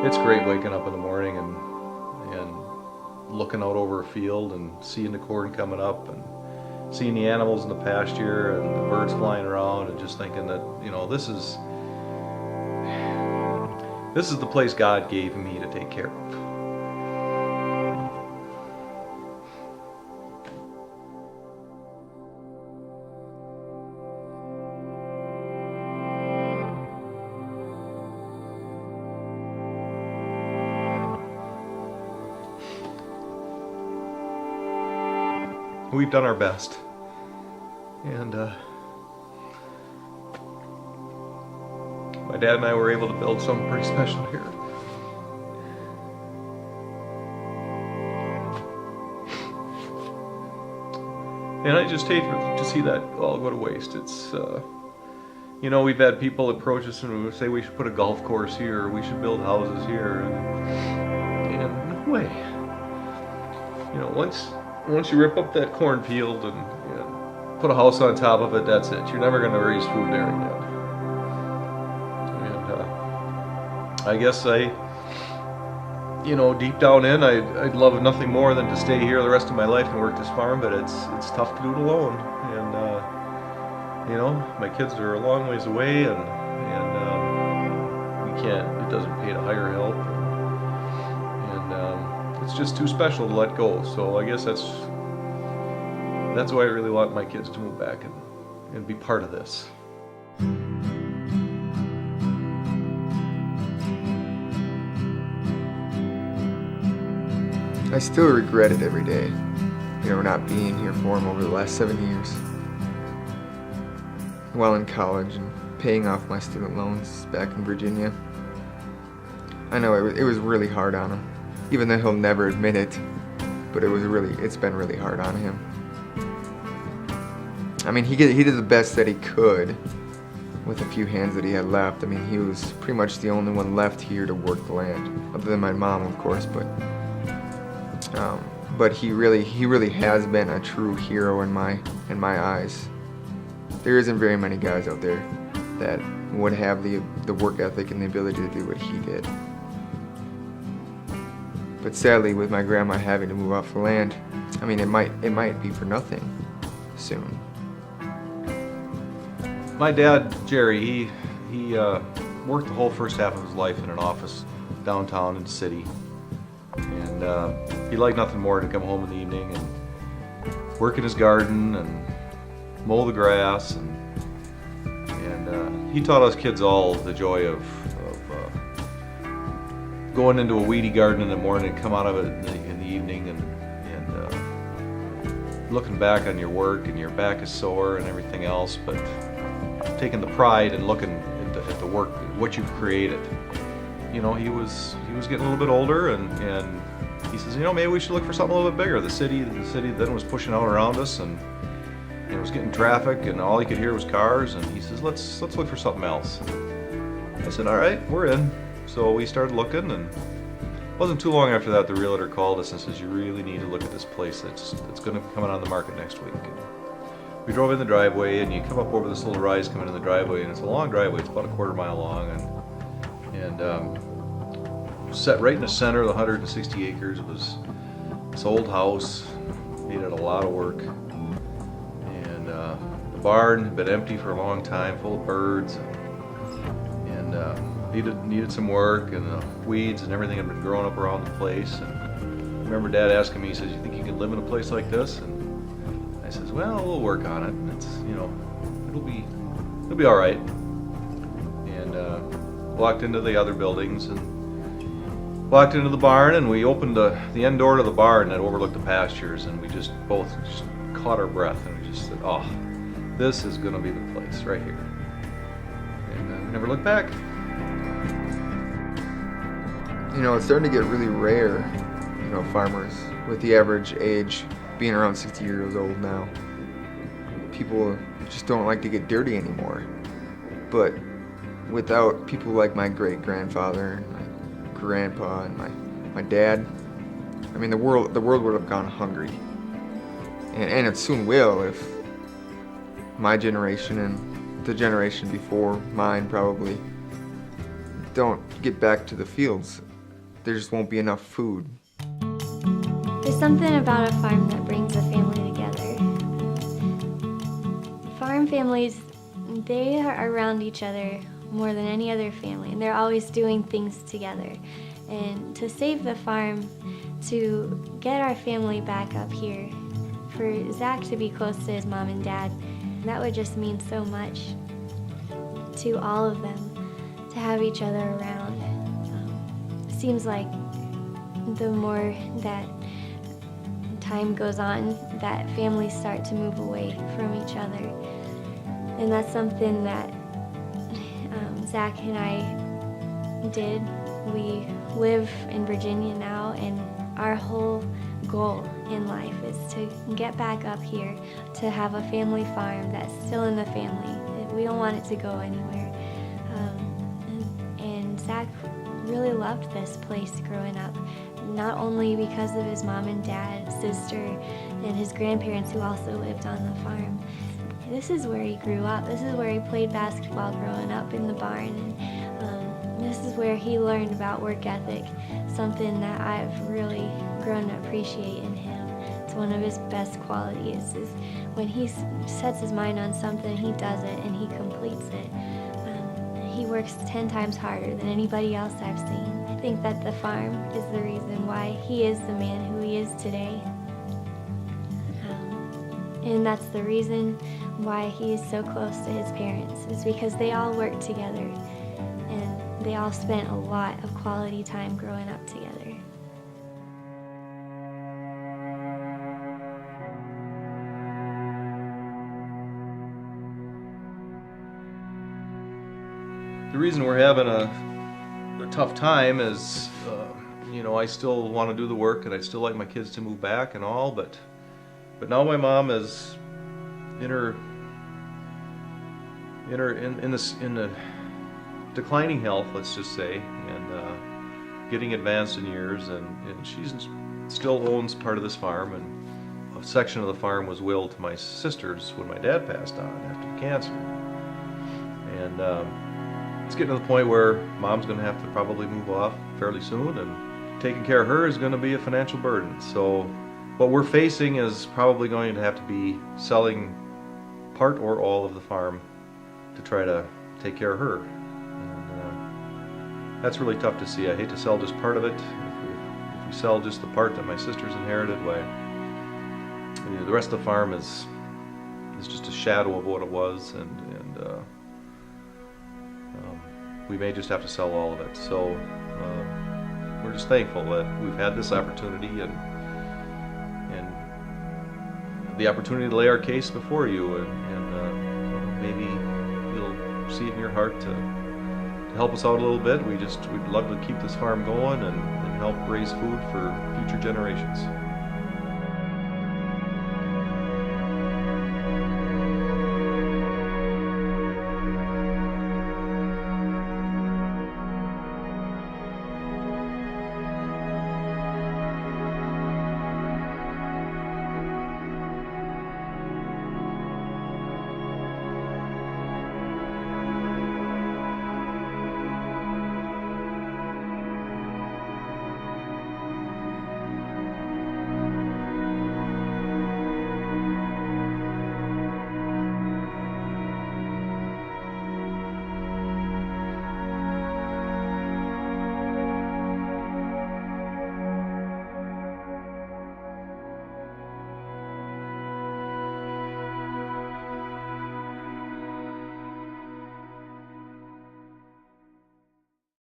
It's great waking up in the morning and looking out over a field and seeing the corn coming up and seeing the animals in the pasture and the birds flying around and just thinking that, this is the place God gave me to take care of. We've done our best. And my dad and I were able to build something pretty special here. And I just hate to see that all go to waste. It's, we've had people approach us and say we should put a golf course here, or we should build houses here, and no way. Once you rip up that cornfield and put a house on top of it, that's it. You're never going to raise food there again. And I guess deep down in, I'd love nothing more than to stay here the rest of my life and work this farm, but it's tough to do it alone. And my kids are a long ways away, and we can't. It doesn't pay to hire help, and it's just too special to let go. So I guess that's why I really want my kids to move back and be part of this. I still regret it every day, not being here for him over the last 7 years. While in college and paying off my student loans back in Virginia. I know it was really hard on him, even though he'll never admit it, but it's been really hard on him. I mean, he did the best that he could with a few hands that he had left. I mean, he was pretty much the only one left here to work the land, other than my mom, of course, but he really has been a true hero in my eyes. There isn't very many guys out there that would have the work ethic and the ability to do what he did. But sadly, with my grandma having to move off the land, I mean, it might be for nothing soon. My dad, Jerry, he worked the whole first half of his life in an office downtown in the city. And he liked nothing more than to come home in the evening and work in his garden and mow the grass. And he taught us kids all the joy of going into a weedy garden in the morning and come out of it in the evening and looking back on your work and your back is sore and everything else, but taking the pride and looking at the work, what you've created. He was getting a little bit older, and he says, maybe we should look for something a little bit bigger. The city then was pushing out around us, and it was getting traffic, and all you could hear was cars. And he says, let's look for something else. I said, all right, we're in. So we started looking, and it wasn't too long after that the realtor called us and says, you really need to look at this place that's going to be coming on the market next week. And we drove in the driveway, and you come up over this little rise coming in the driveway, and it's a long driveway. It's about a quarter mile long, and set right in the center of the 160 acres. It was this old house, needed a lot of work, and the barn had been empty for a long time, full of birds, and needed some work, and the weeds and everything had been growing up around the place. And I remember Dad asking me, he says, "You think you can live in a place like this?" And I says, "Well, we'll work on it. It's it'll be all right." And walked into the other buildings and walked into the barn, and we opened the end door to the barn that overlooked the pastures, and we both caught our breath, and we just said, "Oh, this is going to be the place right here." And we never looked back. It's starting to get really rare, farmers with the average age being around 60 years old now. People just don't like to get dirty anymore. But without people like my great-grandfather, and my grandpa, and my dad, I mean, the world would have gone hungry. And it soon will if my generation and the generation before mine probably don't get back to the fields there just won't be enough food. There's something about a farm that brings a family together. Farm families, they are around each other more than any other family, and they're always doing things together. And to save the farm, to get our family back up here, for Zach to be close to his mom and dad, that would just mean so much to all of them, to have each other around. Seems like the more that time goes on, that families start to move away from each other. And that's something that Zach and I did. We live in Virginia now, and our whole goal in life is to get back up here, to have a family farm that's still in the family. We don't want it to go anywhere. And Zach really loved this place growing up, not only because of his mom and dad, sister, and his grandparents who also lived on the farm. This is where he grew up. This is where he played basketball growing up in the barn. And this is where he learned about work ethic, something that I've really grown to appreciate in him. It's one of his best qualities, is when he sets his mind on something, he does it and he completes it. He works 10 times harder than anybody else I've seen. I think that the farm is the reason why he is the man who he is today. And that's the reason why he is so close to his parents, is because they all worked together and they all spent a lot of quality time growing up together. The reason we're having a tough time is, I still want to do the work and I'd still like my kids to move back and all, but now my mom is in the declining health, let's just say, and getting advanced in years, and she still owns part of this farm, and a section of the farm was willed to my sisters when my dad passed on after cancer. And it's getting to the point where mom's going to have to probably move off fairly soon, and taking care of her is going to be a financial burden. So what we're facing is probably going to have to be selling part or all of the farm to try to take care of her. And that's really tough to see. I hate to sell just part of it. If we sell just the part that my sisters inherited, the rest of the farm is just a shadow of what it was, and we may just have to sell all of it. So we're just thankful that we've had this opportunity and the opportunity to lay our case before you, and maybe you'll see it in your heart to help us out a little bit. We'd love to keep this farm going and help raise food for future generations.